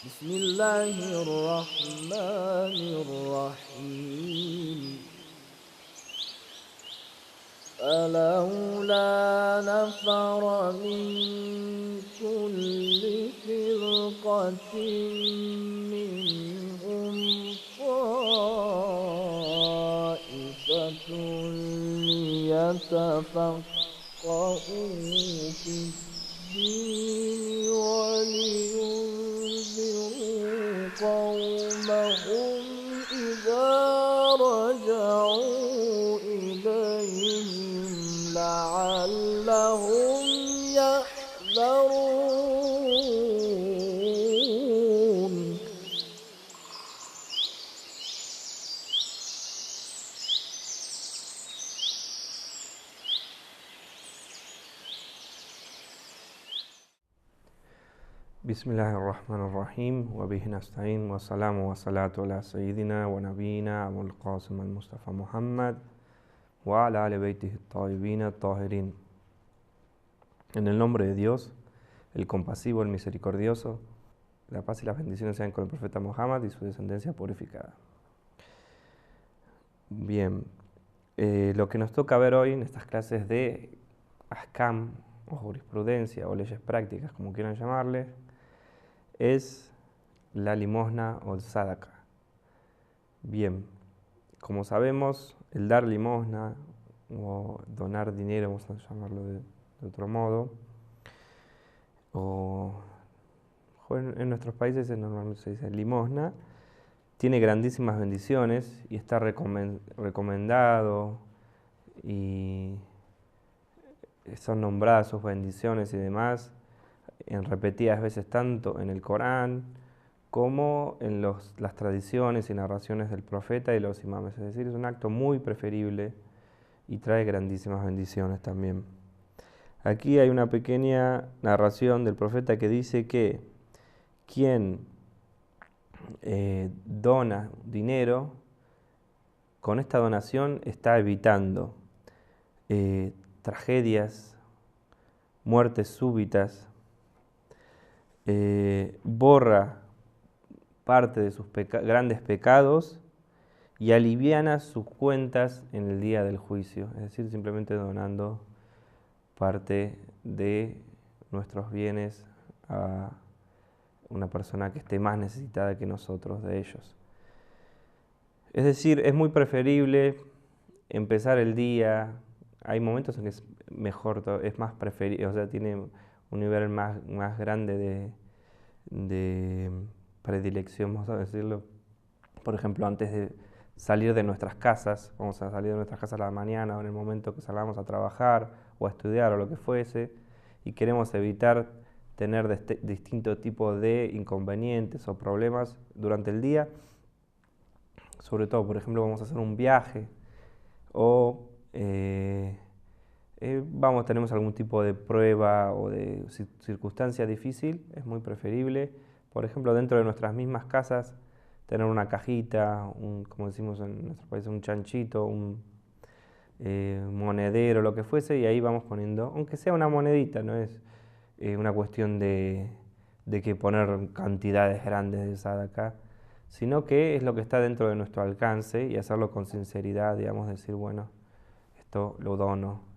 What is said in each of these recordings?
بسم الله الرحمن الرحيم فلولا نفر من كل فرقة منهم طائفة ليتفقهوا في الدين ولينذروا قومهم إذا رجعوا إليهم لعلهم يحذرون. بسم الله الرحمن الرحيم وبه نستعين والسلام والصلاة على سيدنا ونبينا أبو القاسم المصطفى محمد وعلى آل بيته الطيبين الطاهرين. En el nombre de Dios, el compasivo, el misericordioso, la paz y las bendiciones sean con el profeta Muhammad y su descendencia purificada. Bien, lo que nos toca ver hoy en estas clases de Ahkam o jurisprudencia o leyes prácticas, como quieran llamarle, es la limosna o el sadaka. Bien, como sabemos, el dar limosna o donar dinero, vamos a llamarlo de otro modo, o en nuestros países normalmente se dice limosna, tiene grandísimas bendiciones y está recomendado y son nombradas sus bendiciones y demás en repetidas veces tanto en el Corán como en las tradiciones y narraciones del profeta y los imames. Es decir, es un acto muy preferible y trae grandísimas bendiciones también. Aquí hay una pequeña narración del profeta que dice que quien dona dinero, con esta donación está evitando tragedias, muertes súbitas, borra parte de sus grandes pecados y aliviana sus cuentas en el día del juicio, es decir, simplemente donando parte de nuestros bienes a una persona que esté más necesitada que nosotros de ellos. Es decir, es muy preferible empezar el día, hay momentos en que es mejor, es más preferible, o sea, tiene un nivel más grande de predilección, vamos a decirlo. Por ejemplo, antes de salir de nuestras casas, vamos a salir de nuestras casas a la mañana o en el momento que salgamos a trabajar o a estudiar o lo que fuese, y queremos evitar tener distinto tipo de inconvenientes o problemas durante el día, sobre todo, por ejemplo, vamos a hacer un viaje o tenemos algún tipo de prueba o de circunstancia difícil, es muy preferible, por ejemplo, dentro de nuestras mismas casas, tener una cajita, como decimos en nuestro país, un chanchito, un monedero, lo que fuese, y ahí vamos poniendo, aunque sea una monedita, no es una cuestión de que poner cantidades grandes de sadaka, sino que es lo que está dentro de nuestro alcance y hacerlo con sinceridad, digamos, decir, bueno, esto lo dono.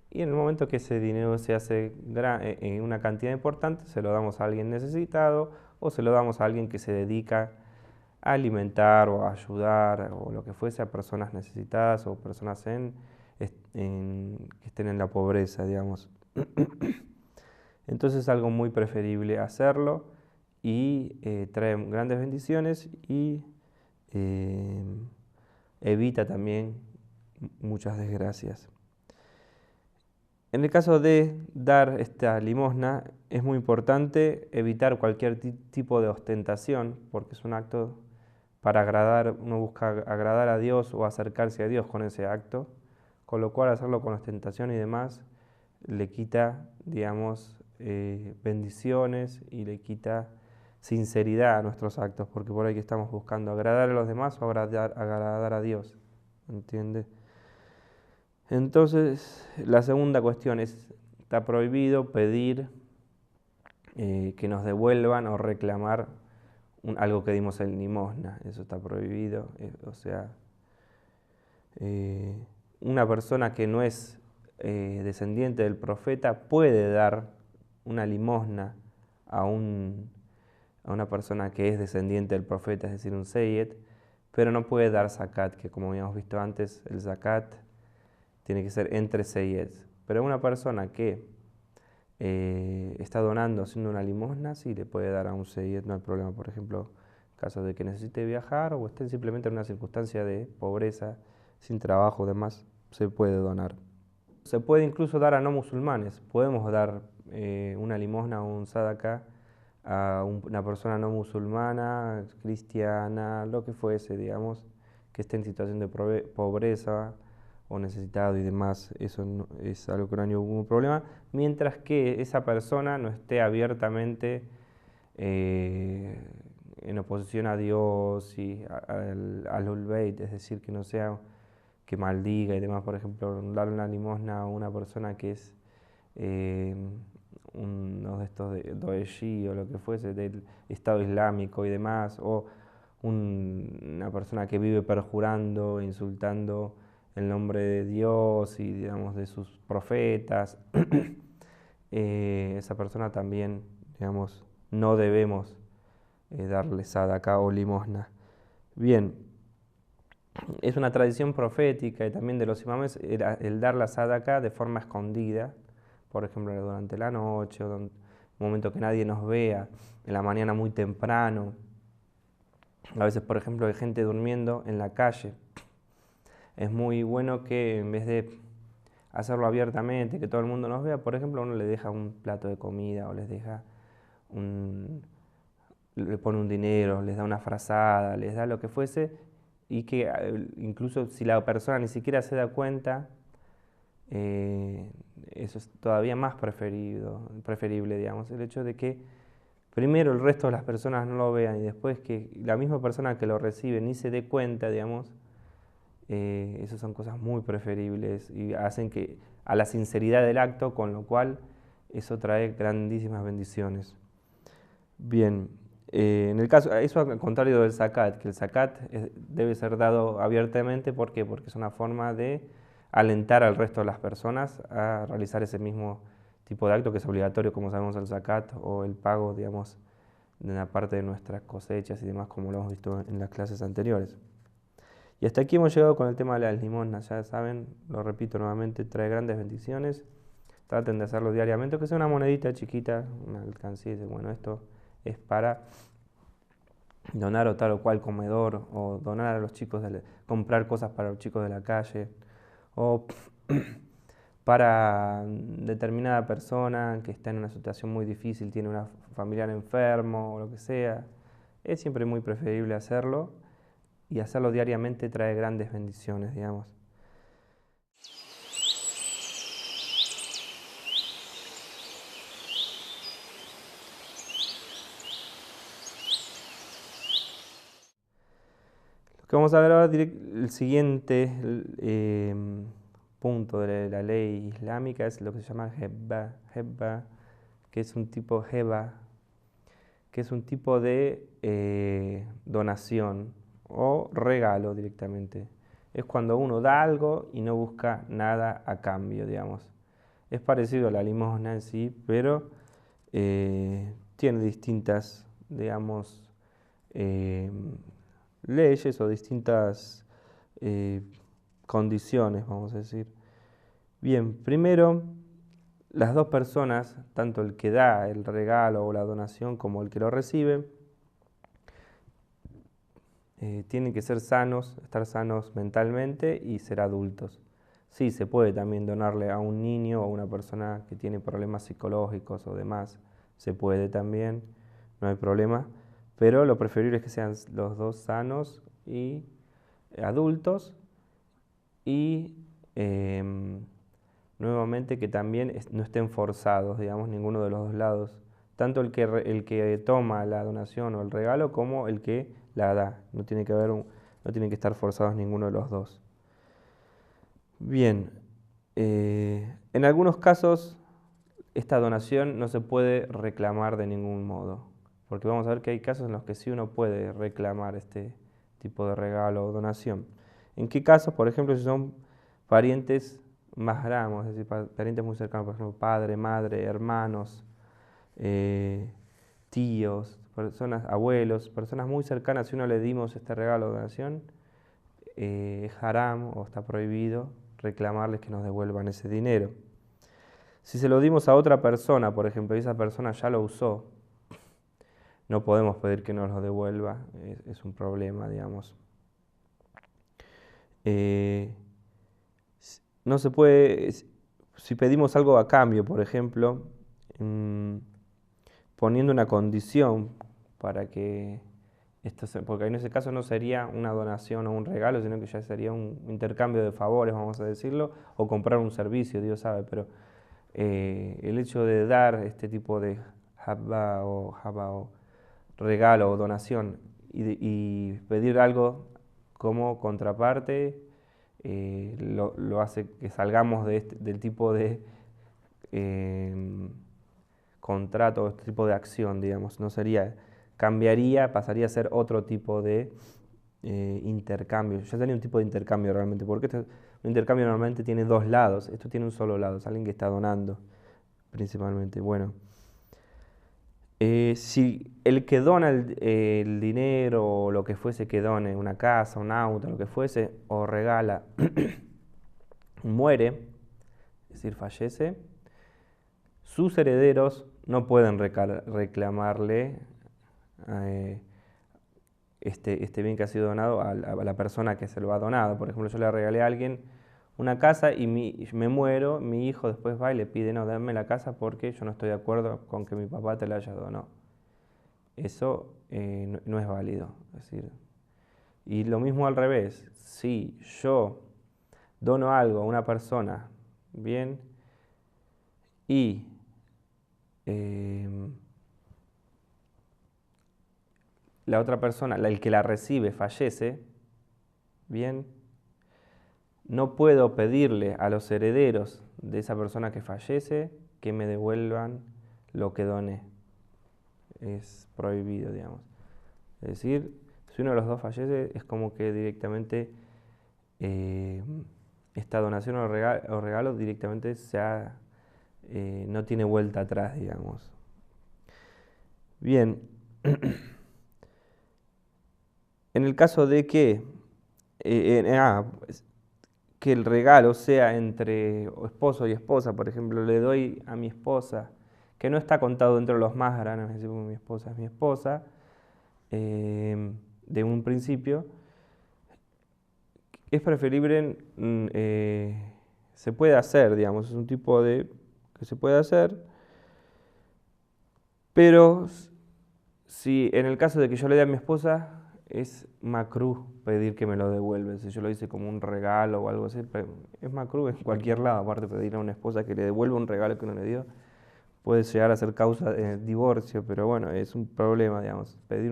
Y en el momento que ese dinero se hace en una cantidad importante, se lo damos a alguien necesitado o se lo damos a alguien que se dedica a alimentar o a ayudar o lo que fuese a personas necesitadas o personas que estén en la pobreza, digamos. Entonces es algo muy preferible hacerlo y trae grandes bendiciones y eh, evita también muchas desgracias. En el caso de dar esta limosna, es muy importante evitar cualquier tipo de ostentación, porque es un acto para agradar, uno busca agradar a Dios o acercarse a Dios con ese acto, con lo cual hacerlo con ostentación y demás le quita, digamos, bendiciones y le quita sinceridad a nuestros actos, porque por ahí que estamos buscando agradar a los demás o agradar a Dios, ¿entiendes? Entonces, la segunda cuestión es, está prohibido pedir que nos devuelvan o reclamar algo que dimos en limosna. Eso está prohibido. O sea, una persona que no es descendiente del profeta puede dar una limosna a una persona que es descendiente del profeta, es decir, un Seyyed, pero no puede dar zakat, que como habíamos visto antes, el zakat tiene que ser entre Seyyeds. Pero una persona que está donando, haciendo una limosna, sí le puede dar a un Seyyed, no hay problema. Por ejemplo, en caso de que necesite viajar o esté simplemente en una circunstancia de pobreza, sin trabajo o demás, se puede donar. Se puede incluso dar a no musulmanes. Podemos dar una limosna o un sadaka a una persona no musulmana, cristiana, lo que fuese, digamos, que esté en situación de pobreza o necesitado y demás. Eso es algo que no hay ningún problema, mientras que esa persona no esté abiertamente en oposición a Dios y al Ahlul Bayt, es decir, que no sea que maldiga y demás. Por ejemplo, darle una limosna a una persona que es uno de estos de Daeshi o lo que fuese, del Estado Islámico y demás, o una persona que vive perjurando, insultando el nombre de Dios y digamos de sus profetas, esa persona también, digamos, no debemos darle sadaka o limosna. Bien, es una tradición profética y también de los imames el dar la sadaka de forma escondida, por ejemplo durante la noche o en un momento que nadie nos vea, en la mañana muy temprano. A veces, por ejemplo, hay gente durmiendo en la calle. Es muy bueno que en vez de hacerlo abiertamente, que todo el mundo nos vea, por ejemplo, uno le deja un plato de comida o les deja le pone un dinero, les da una frazada, les da lo que fuese, y que incluso si la persona ni siquiera se da cuenta, eso es todavía más preferible, digamos, el hecho de que primero el resto de las personas no lo vean y después que la misma persona que lo recibe ni se dé cuenta, digamos, esas son cosas muy preferibles y hacen que a la sinceridad del acto, con lo cual eso trae grandísimas bendiciones. Bien, en el caso, eso al contrario del zakat, que el zakat debe ser dado abiertamente, ¿por qué? Porque es una forma de alentar al resto de las personas a realizar ese mismo tipo de acto que es obligatorio, como sabemos, el zakat o el pago, digamos, de una parte de nuestras cosechas y demás, como lo hemos visto en las clases anteriores. Y hasta aquí hemos llegado con el tema de las limosnas, ya saben, lo repito nuevamente, trae grandes bendiciones. Traten de hacerlo diariamente, que sea una monedita chiquita, una alcancía, bueno, esto es para donar o tal o cual comedor, o donar a los chicos, comprar cosas para los chicos de la calle, o para determinada persona que está en una situación muy difícil, tiene un familiar enfermo o lo que sea. Es siempre muy preferible hacerlo, y hacerlo diariamente trae grandes bendiciones, digamos. Lo que vamos a ver ahora, el siguiente punto de la ley islámica es lo que se llama hebba, que es un tipo que es un tipo de donación o regalo directamente. Es cuando uno da algo y no busca nada a cambio, digamos. Es parecido a la limosna en sí, pero tiene distintas, digamos, eh, leyes o distintas condiciones, vamos a decir. Bien, primero, las dos personas, tanto el que da el regalo o la donación como el que lo recibe, tienen que ser sanos, estar sanos mentalmente y ser adultos. Sí, se puede también donarle a un niño o a una persona que tiene problemas psicológicos o demás, se puede también, no hay problema, pero lo preferible es que sean los dos sanos y adultos y nuevamente que también no estén forzados, digamos, ninguno de los dos lados, tanto el que toma la donación o el regalo como el que la da, no tiene que haber no tienen que estar forzados ninguno de los dos. Bien, en algunos casos esta donación no se puede reclamar de ningún modo, porque vamos a ver que hay casos en los que sí uno puede reclamar este tipo de regalo o donación. ¿En qué casos? Por ejemplo, si son parientes más grandes, es decir, parientes muy cercanos, por ejemplo, padre, madre, hermanos, tíos, personas, abuelos, personas muy cercanas, si uno le dimos este regalo o donación, es haram o está prohibido reclamarles que nos devuelvan ese dinero. Si se lo dimos a otra persona, por ejemplo, y esa persona ya lo usó, no podemos pedir que nos lo devuelva, es un problema, digamos. No se puede, si pedimos algo a cambio, por ejemplo, poniendo una condición para que porque en ese caso no sería una donación o un regalo, sino que ya sería un intercambio de favores, vamos a decirlo, o comprar un servicio, Dios sabe, pero el hecho de dar este tipo de habba o regalo o donación y pedir algo como contraparte, lo hace que salgamos del tipo de contrato, este tipo de acción, digamos. No sería, cambiaría, pasaría a ser otro tipo de intercambio. Ya sería un tipo de intercambio realmente, porque un intercambio normalmente tiene dos lados, esto tiene un solo lado, es alguien que está donando principalmente. Bueno, si el que dona el dinero o lo que fuese que done, una casa, un auto, lo que fuese, o regala, muere, es decir, fallece, sus herederos no pueden reclamarle este bien que ha sido donado a la persona que se lo ha donado. Por ejemplo, yo le regalé a alguien una casa y me muero, mi hijo después va y le pide, no, dame la casa porque yo no estoy de acuerdo con que mi papá te la haya donado. Eso no es válido. Es decir, y lo mismo al revés, si yo dono algo a una persona, bien, y la otra persona, el que la recibe, fallece, bien, no puedo pedirle a los herederos de esa persona que fallece que me devuelvan lo que doné. Es prohibido, digamos. Es decir, si uno de los dos fallece, es como que directamente esta donación o regalo directamente no tiene vuelta atrás, digamos. Bien. En el caso de que el regalo sea entre esposo y esposa, por ejemplo, le doy a mi esposa, que no está contado dentro de los más grandes, es decir, mi esposa es mi esposa, de un principio, es preferible, se puede hacer, digamos, es un tipo de que se puede hacer, pero si en el caso de que yo le dé a mi esposa, es makruh pedir que me lo devuelva. Si yo lo hice como un regalo o algo así, es makruh en cualquier lado. Aparte, pedir a una esposa que le devuelva un regalo que uno le dio puede llegar a ser causa de divorcio, pero bueno, es un problema, digamos. Pedir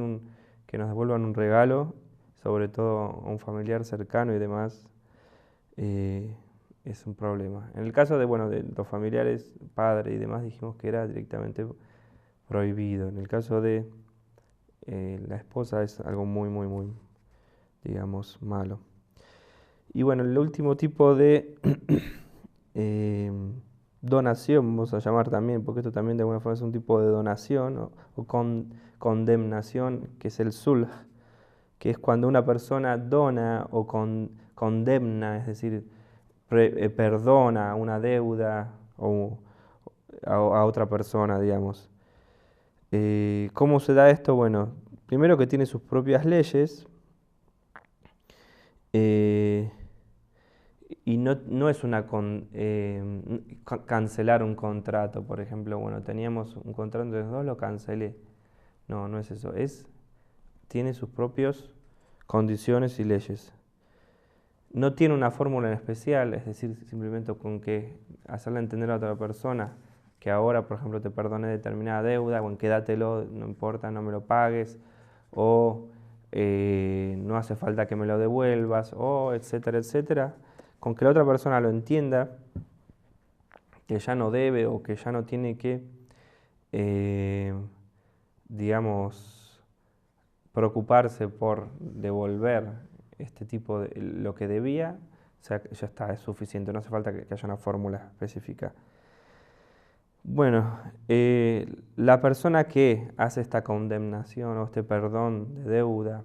que nos devuelvan un regalo, sobre todo a un familiar cercano y demás, es un problema. En el caso de, bueno, de los familiares, padre y demás, dijimos que era directamente prohibido. En el caso de la esposa es algo muy, digamos, malo. Y bueno, el último tipo de donación, vamos a llamar también, porque esto también de alguna forma es un tipo de donación o condemnación, que es el sulh, que es cuando una persona dona o condemna, es decir, perdona una deuda a otra persona, digamos. ¿Cómo se da esto? Bueno, primero que tiene sus propias leyes y no es cancelar un contrato, por ejemplo, bueno, teníamos un contrato entre los dos, lo cancelé. No es eso, tiene sus propias condiciones y leyes. No tiene una fórmula en especial, es decir, simplemente con que hacerle entender a otra persona que ahora, por ejemplo, te perdoné determinada deuda, bueno, quédatelo, no importa, no me lo pagues, o no hace falta que me lo devuelvas, o etcétera, etcétera. Con que la otra persona lo entienda, que ya no debe o que ya no tiene que, digamos, preocuparse por devolver este tipo de lo que debía, o sea, ya está, es suficiente, no hace falta que haya una fórmula específica. Bueno, la persona que hace esta condenación o este perdón de deuda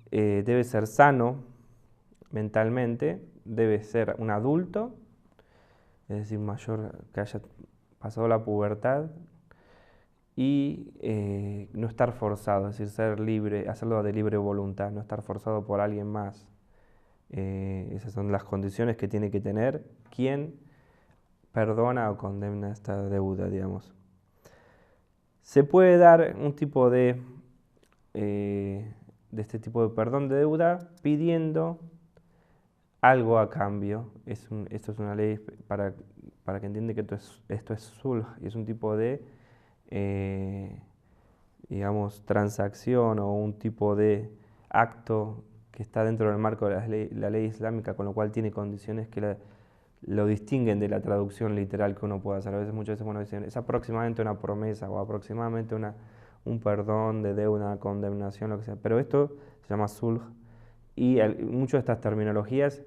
debe ser sano mentalmente, debe ser un adulto, es decir, mayor, que haya pasado la pubertad y no estar forzado, es decir, ser libre, hacerlo de libre voluntad, no estar forzado por alguien más. Esas son las condiciones que tiene que tener quien perdona o condena esta deuda, digamos. Se puede dar un tipo de este tipo de perdón de deuda pidiendo algo a cambio. Esto es una ley para que entienda que esto es sulh, y es un tipo de, digamos, transacción o un tipo de acto que está dentro del marco de la ley islámica, con lo cual tiene condiciones que lo distinguen de la traducción literal que uno puede hacer. A veces, muchas veces, bueno, dicen, es aproximadamente una promesa o aproximadamente un perdón de deuda, una condenación, lo que sea. Pero esto se llama sulh y muchas de estas terminologías,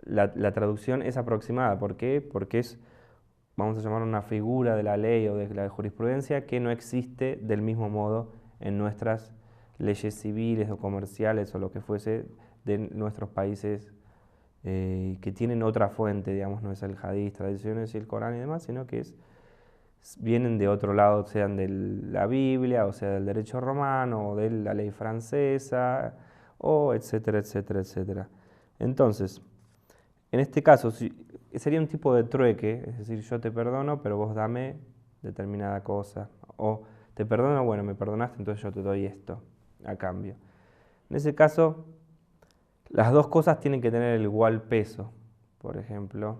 la traducción es aproximada. ¿Por qué? Porque es, vamos a llamar, una figura de la ley o de la jurisprudencia que no existe del mismo modo en nuestras leyes civiles o comerciales o lo que fuese de nuestros países que tienen otra fuente, digamos, no es el hadith, tradiciones y el Corán y demás, sino que vienen de otro lado, sean de la Biblia, o sea, del derecho romano, o de la ley francesa, o etcétera, etcétera, etcétera. Entonces, en este caso, sería un tipo de trueque, es decir, yo te perdono, pero vos dame determinada cosa, o te perdono, bueno, me perdonaste, entonces yo te doy esto a cambio. En ese caso, las dos cosas tienen que tener el igual peso, por ejemplo.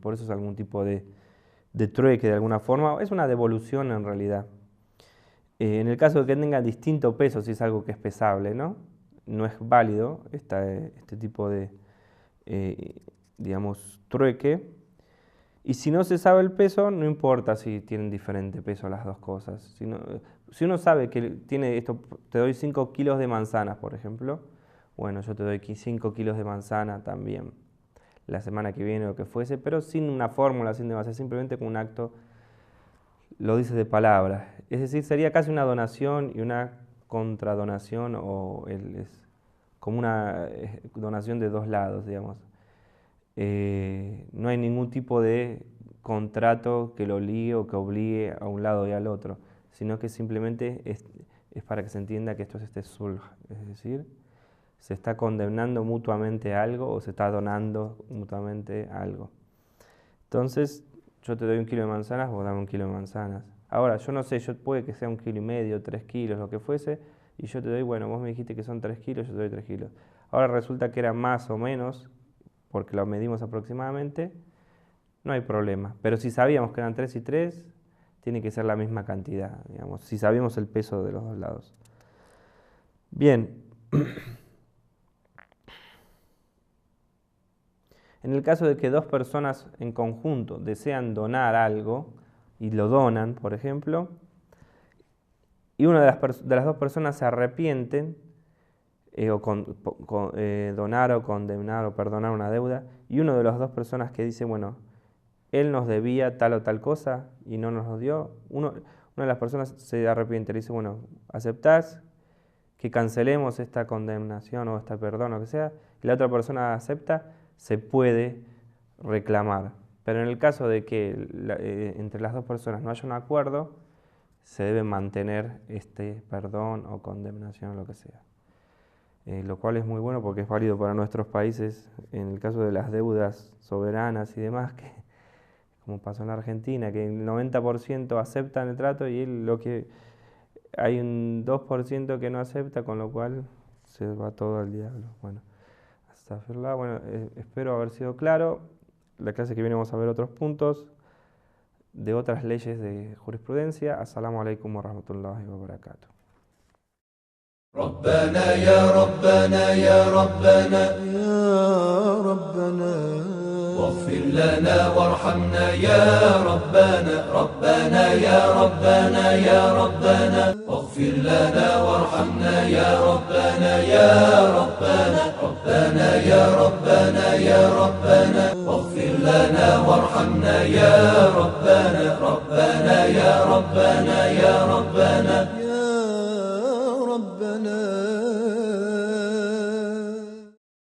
Por eso es algún tipo de trueque de alguna forma, es una devolución en realidad. En el caso de que tenga distinto peso, si es algo que es pesable, ¿no? No es válido este tipo de, digamos, trueque. Y si no se sabe el peso, no importa si tienen diferente peso las dos cosas. Si uno sabe que tiene esto, te doy 5 kilos de manzanas, por ejemplo, bueno, yo te doy 5 kilos de manzana también la semana que viene o que fuese, pero sin una fórmula, sin demasiado, simplemente con un acto, lo dice de palabras. Es decir, sería casi una donación y una contradonación, o es como una donación de dos lados, digamos. No hay ningún tipo de contrato que lo ligue o que obligue a un lado y al otro, sino que simplemente es para que se entienda que esto es este sulh, es decir, se está condenando mutuamente algo o se está donando mutuamente algo. Entonces, yo te doy 1 kilo de manzanas, vos dame 1 kilo de manzanas. Ahora, yo no sé, puede que sea 1,5 kilos, 3 kilos, lo que fuese, y yo te doy, bueno, vos me dijiste que son 3 kilos, yo te doy 3 kilos. Ahora resulta que era más o menos, porque lo medimos aproximadamente, no hay problema. Pero si sabíamos que eran 3 y 3, tiene que ser la misma cantidad, digamos, si sabíamos el peso de los dos lados. Bien. En el caso de que dos personas en conjunto desean donar algo y lo donan, por ejemplo, y una de las dos personas se arrepienten, donar o condenar o perdonar una deuda, y una de las dos personas que dice, bueno, él nos debía tal o tal cosa y no nos lo dio, una de las personas se arrepiente, le dice, bueno, ¿aceptás que cancelemos esta condenación o este perdón o lo que sea? Y la otra persona acepta, se puede reclamar. Pero en el caso de que entre las dos personas no haya un acuerdo, se debe mantener este perdón o condenación o lo que sea. Lo cual es muy bueno porque es válido para nuestros países en el caso de las deudas soberanas y demás, que como pasó en la Argentina, que el 90% aceptan el trato y hay un 2% que no acepta, con lo cual se va todo al diablo. Bueno, espero haber sido claro. La clase que viene vamos a ver otros puntos de otras leyes de jurisprudencia. As-salamu alaykum wa rahmatullahi wa barakatuh. ربنا يا ربنا يا ربنا يا ربنا واغفر لنا وارحمنا يا ربنا ربنا يا ربنا يا ربنا واغفر لنا وارحمنا يا ربنا يا ربنا ربنا يا ربنا يا ربنا واغفر لنا وارحمنا يا ربنا ربنا يا ربنا يا ربنا